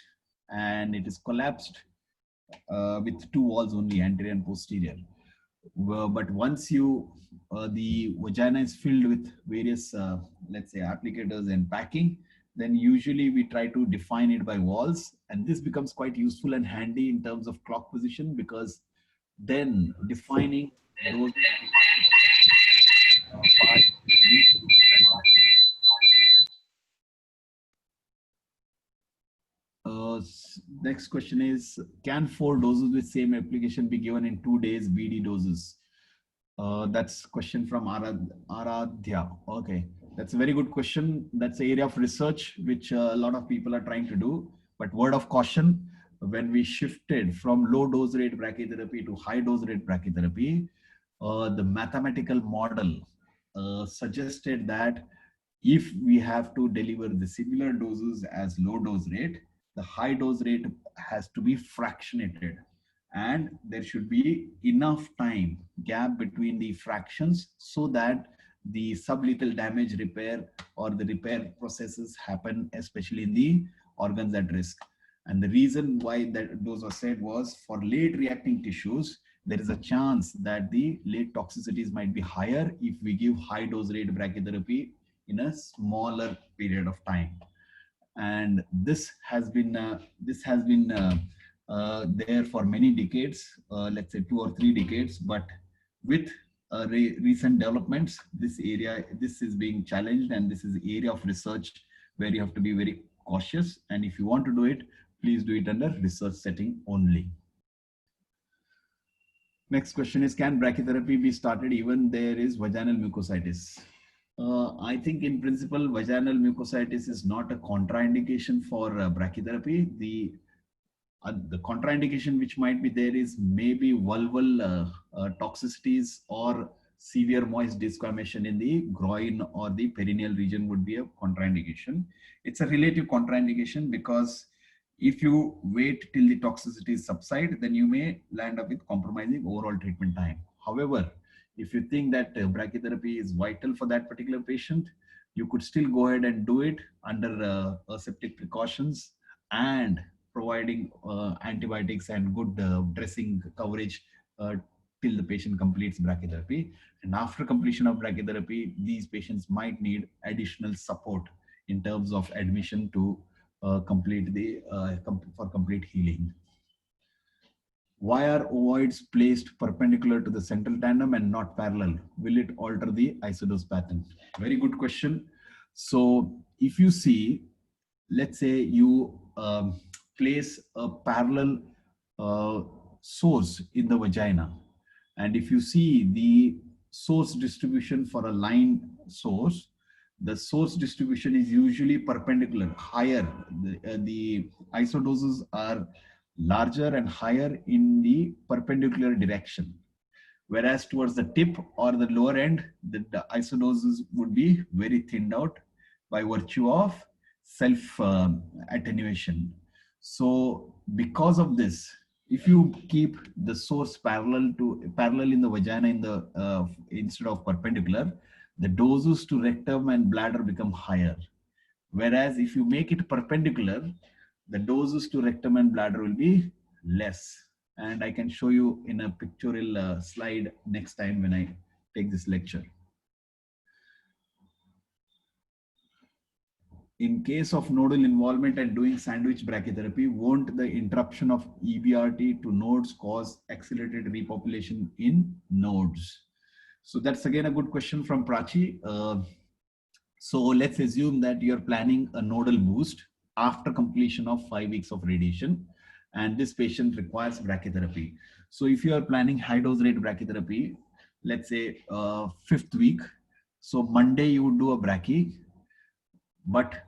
and it is collapsed with two walls only, anterior and posterior. But once the vagina is filled with various, let's say, applicators and packing, then usually we try to define it by walls. And this becomes quite useful and handy in terms of clock position, because then defining those next question is, can 4 doses with same application be given in 2 days BD doses? That's question from Aradhya. Okay, that's a very good question. That's an area of research which a lot of people are trying to do. But word of caution, when we shifted from low dose rate brachytherapy to high dose rate brachytherapy, the mathematical model suggested that if we have to deliver the similar doses as low dose rate, the high dose rate has to be fractionated, and there should be enough time gap between the fractions so that the sublethal damage repair or the repair processes happen, especially in the organs at risk. And the reason why those were said was, for late reacting tissues, there is a chance that the late toxicities might be higher if we give high dose rate brachytherapy in a smaller period of time. And this has been there for many decades, let's say 2 or 3 decades. But with recent developments, this is being challenged, and this is the area of research where you have to be very cautious. And if you want to do it, please do it under research setting only. Next question is, can brachytherapy be started even there is vaginal mucositis? I think in principle, vaginal mucositis is not a contraindication for brachytherapy. The contraindication which might be there is maybe vulval toxicities or severe moist desquamation in the groin or the perineal region would be a contraindication. It's a relative contraindication because if you wait till the toxicities subside, then you may land up with compromising overall treatment time. However, if you think that brachytherapy is vital for that particular patient, you could still go ahead and do it under aseptic precautions and providing antibiotics and good dressing coverage till the patient completes brachytherapy. And after completion of brachytherapy, these patients might need additional support in terms of admission to complete the for complete healing. Why are ovoids placed perpendicular to the central tandem and not parallel? Will it alter the isodose pattern? Very good question. So if you see, let's say you place a parallel source in the vagina, and if you see the source distribution for a line source, the source distribution is usually perpendicular, higher. The isodoses are larger and higher in the perpendicular direction, whereas towards the tip or the lower end, the isodoses would be very thinned out by virtue of self attenuation. So because of this, if you keep the source parallel in the vagina in the instead of perpendicular, the doses to rectum and bladder become higher. Whereas if you make it perpendicular, the doses to rectum and bladder will be less. And I can show you in a pictorial slide next time when I take this lecture. In case of nodal involvement and doing sandwich brachytherapy, won't the interruption of EBRT to nodes cause accelerated repopulation in nodes? So that's again a good question from Prachi. So let's assume that you're planning a nodal boost after completion of 5 weeks of radiation, and this patient requires brachytherapy. So if you are planning high dose rate brachytherapy, let's say 5th week, so Monday you would do a brachy, but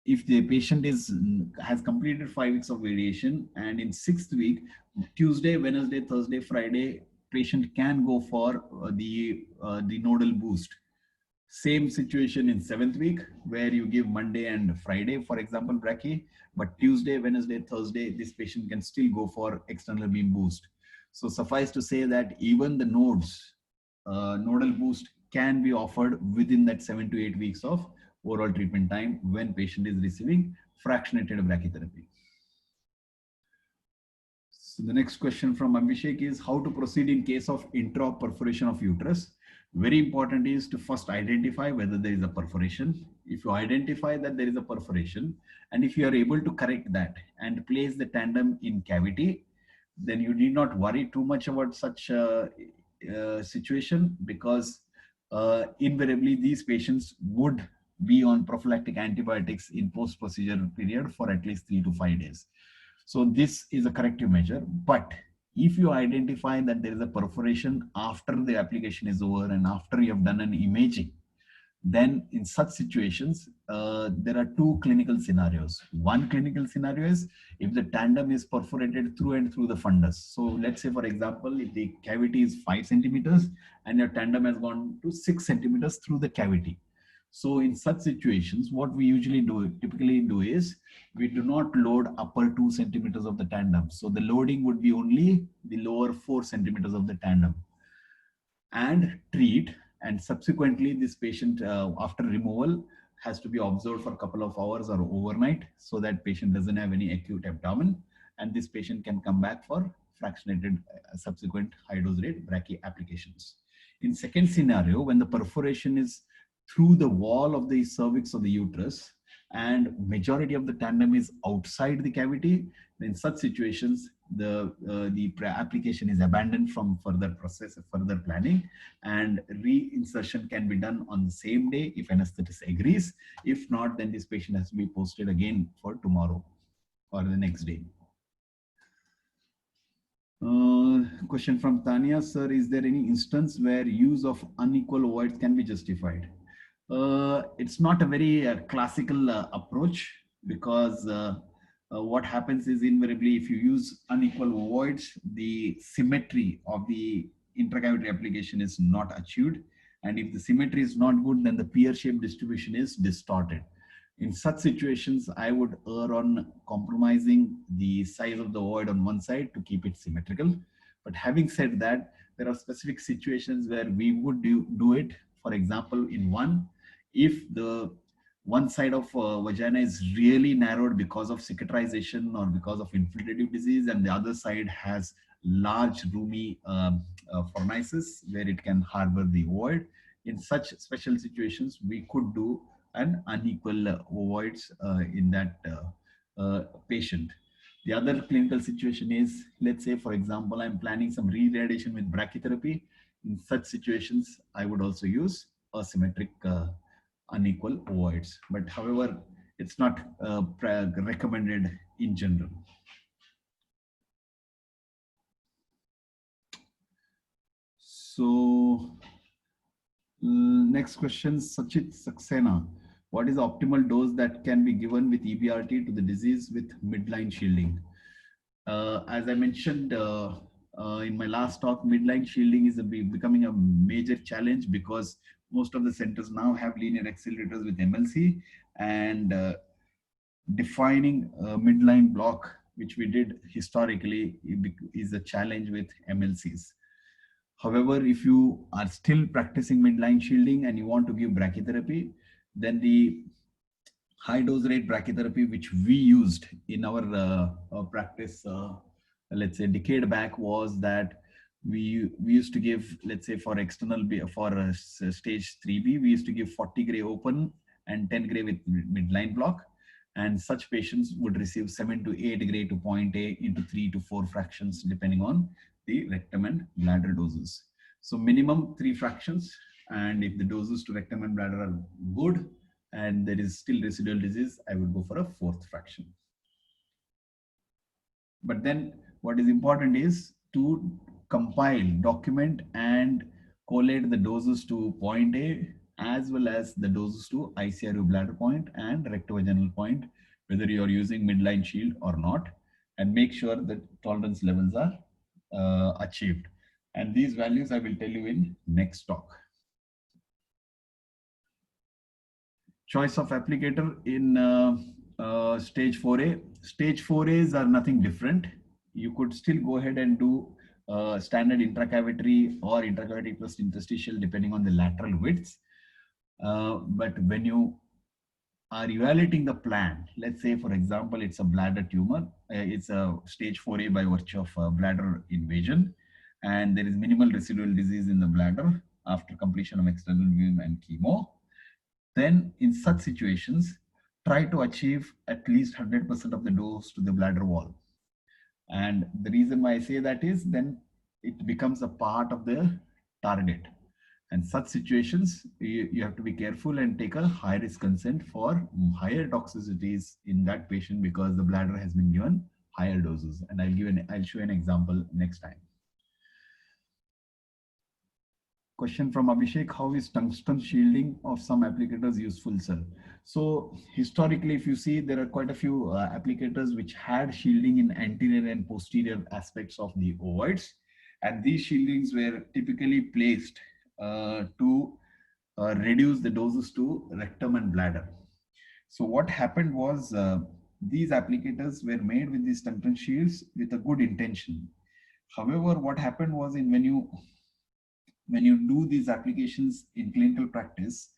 if the patient has completed 5 weeks of radiation, and in 6th week, Tuesday, Wednesday, Thursday, Friday, patient can go for the nodal boost. Same situation in 7th week, where you give Monday and Friday, for example, brachy, but Tuesday, Wednesday, Thursday, this patient can still go for external beam boost. So suffice to say that even the nodes, nodal boost can be offered within that 7 to 8 weeks of overall treatment time when patient is receiving fractionated brachytherapy. So the next question from Abhishek is how to proceed in case of intra perforation of uterus. Very important is to first identify whether there is a perforation. If you identify that there is a perforation, and if you are able to correct that and place the tandem in cavity, then you need not worry too much about such a situation, because invariably these patients would be on prophylactic antibiotics in post-procedure period for at least 3 to 5 days. So this is a corrective measure. But if you identify that there is a perforation after the application is over and after you have done an imaging, then in such situations, there are 2 clinical scenarios. One clinical scenario is if the tandem is perforated through and through the fundus. So let's say, for example, if the cavity is 5 centimeters and your tandem has gone to 6 centimeters through the cavity. So in such situations, what we typically do is we do not load upper 2 centimeters of the tandem. So the loading would be only the lower 4 centimeters of the tandem, and treat. And subsequently, this patient after removal has to be observed for a couple of hours or overnight, so that patient doesn't have any acute abdomen, and this patient can come back for fractionated subsequent high dose rate brachy applications. In second scenario, when the perforation is through the wall of the cervix of the uterus and majority of the tandem is outside the cavity, then in such situations the application is abandoned from further process, further planning, and reinsertion can be done on the same day if anesthetist agrees. If not, then this patient has to be posted again for tomorrow or the next day. Question from Tanya, sir, is there any instance where use of unequal ovoids can be justified? It's not a very classical approach, because what happens is, invariably, if you use unequal ovoids, the symmetry of the intracavitary application is not achieved. And if the symmetry is not good, then the pear-shaped distribution is distorted. In such situations, I would err on compromising the size of the ovoid on one side to keep it symmetrical. But having said that, there are specific situations where we would do it. For example, in one, if the one side of vagina is really narrowed because of cicatrization or because of infiltrative disease, and the other side has large roomy fornices where it can harbor the ovoid, in such special situations, we could do an unequal ovoids in that patient. The other clinical situation is, let's say, for example, I'm planning some re-irradiation with brachytherapy. In such situations, I would also use asymmetric unequal ovoids. But however, it's not recommended in general. So next question, Sachit Saxena. What is the optimal dose that can be given with EBRT to the disease with midline shielding? As I mentioned in my last talk, midline shielding is becoming a major challenge, because most of the centers now have linear accelerators with MLC, and defining a midline block, which we did historically, is a challenge with MLCs. However, if you are still practicing midline shielding and you want to give brachytherapy, then the high dose rate brachytherapy, which we used in our practice, let's say a decade back, was that we used to give, let's say for external, for stage 3B, we used to give 40 gray open and 10 gray with midline block. And such patients would receive 7 to 8 gray to point A into 3 to 4 fractions, depending on the rectum and bladder doses. So minimum 3 fractions. And if the doses to rectum and bladder are good and there is still residual disease, I would go for a 4th fraction. But then what is important is to compile, document, and collate the doses to point A, as well as the doses to ICRU bladder point and rectovaginal point, whether you are using midline shield or not, and make sure that tolerance levels are achieved. And these values I will tell you in next talk. Choice of applicator in stage 4A. Stage 4As are nothing different. You could still go ahead and do standard intracavitary or intracavitary plus interstitial, depending on the lateral widths. But when you are evaluating the plan, let's say, for example, it's a bladder tumor, it's a stage 4A by virtue of bladder invasion, and there is minimal residual disease in the bladder after completion of external beam and chemo. Then in such situations, try to achieve at least 100% of the dose to the bladder wall. And the reason why I say that is, then it becomes a part of the target. And such situations, you have to be careful and take a high risk consent for higher toxicities in that patient, because the bladder has been given higher doses. And I'll show an example next time. Question from Abhishek, how is tungsten shielding of some applicators useful, sir? So historically, if you see, there are quite a few applicators which had shielding in anterior and posterior aspects of the ovoids. And these shieldings were typically placed to reduce the doses to rectum and bladder. So what happened was, these applicators were made with these tungsten shields with a good intention. However, what happened was, when you do these applications in clinical practice,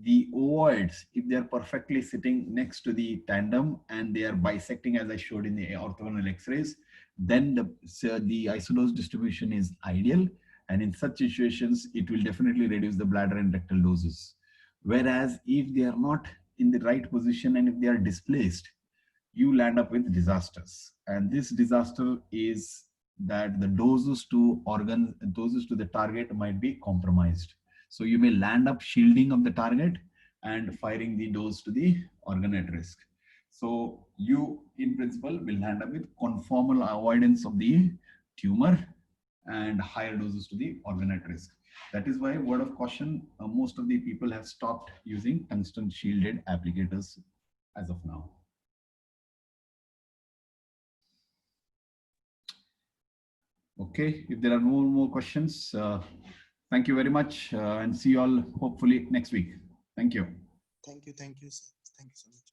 the ovoids, if they are perfectly sitting next to the tandem and they are bisecting, as I showed in the orthogonal X-rays, then the isodose distribution is ideal. And in such situations, it will definitely reduce the bladder and rectal doses. Whereas if they are not in the right position and if they are displaced, you land up with disasters. And this disaster is that the doses to organs, doses to the target might be compromised. So you may land up shielding of the target and firing the dose to the organ at risk. So you, in principle, will land up with conformal avoidance of the tumor and higher doses to the organ at risk. That is why, word of caution, most of the people have stopped using tungsten shielded applicators as of now. Okay, if there are no more questions, thank you very much and see you all hopefully next week. Thank you. Thank you, sir. Thank you so much.